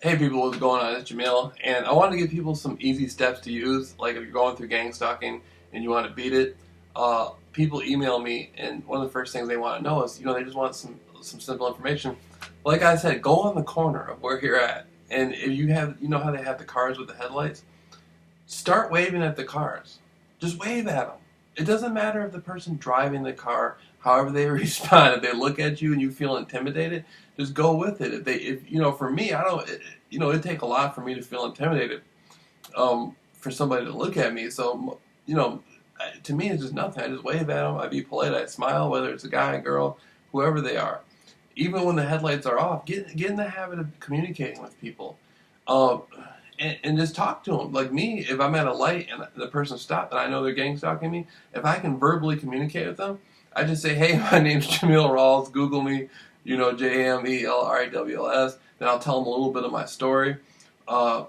Hey people, what's going on? It's Jameel, and I want to give people some easy steps to use. Like if you're going through gang stalking and you want to beat it, people email me, and one of the first things they want to know is, they just want some simple information. Like I said, go on the corner of where you're at, and if you have, how they have the cars with the headlights, start waving at the cars. Just wave at them. It doesn't matter if the person driving the car, however they respond, if they look at you and you feel intimidated, just go with it. For me, I don't, it'd take a lot for me to feel intimidated, for somebody to look at me. So, to me, it's just nothing. I just wave at them. I be polite. I smile, whether it's a guy, girl, whoever they are. Even when the headlights are off, get in the habit of communicating with people. Um, and just talk to them. Like me, if I'm at a light and the person stopped and I know they're gang stalking me, if I can verbally communicate with them, I just say, hey, my name's JAMEEL RAWLS. Google me, JAMEELRAWLS. Then I'll tell them a little bit of my story. A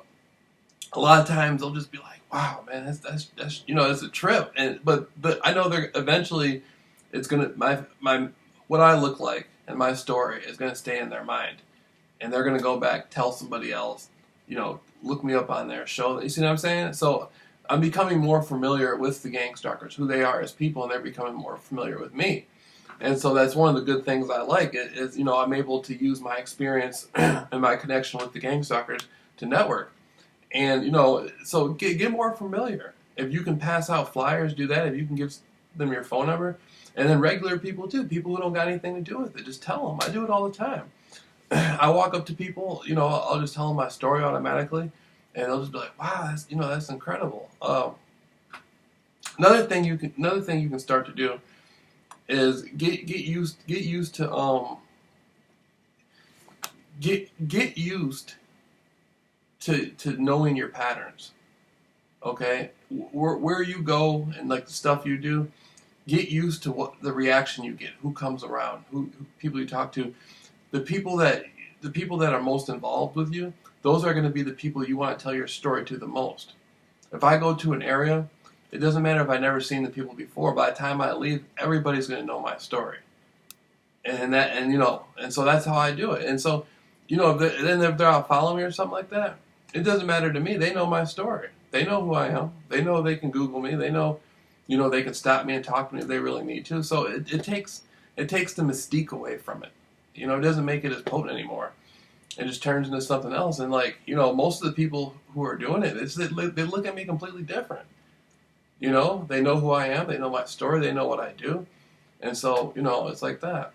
lot of times they'll just be like, wow, man, that's it's a trip. But I know they're eventually, it's gonna my what I look like and my story is gonna stay in their mind, and they're gonna go back, tell somebody else, look me up on there, show that. You see what I'm saying? So I'm becoming more familiar with the gang stalkers, who they are as people, and they're becoming more familiar with me. And so that's one of the good things I like is I'm able to use my experience and my connection with the gang stalkers to network. And so get more familiar. If you can pass out flyers, do that. If you can give them your phone number, and then regular people too, people who don't got anything to do with it, just tell them. I do it all the time. I walk up to people, I'll just tell them my story automatically, and they'll just be like, "Wow, that's incredible." Another thing you can start to do is get used to get used to knowing your patterns. Okay, where you go and like the stuff you do, get used to what the reaction you get, who comes around, who people you talk to. The people that are most involved with you, those are going to be the people you want to tell your story to the most. If I go to an area, it doesn't matter if I've never seen the people before. By the time I leave, everybody's going to know my story, and so that's how I do it. And so, if they're out following me or something like that, it doesn't matter to me. They know my story. They know who I am. They know they can Google me. They know, they can stop me and talk to me if they really need to. So it takes the mystique away from it. It doesn't make it as potent anymore. It just turns into something else. And most of the people who are doing it, they look at me completely different. They know who I am. They know my story. They know what I do. And so, it's like that.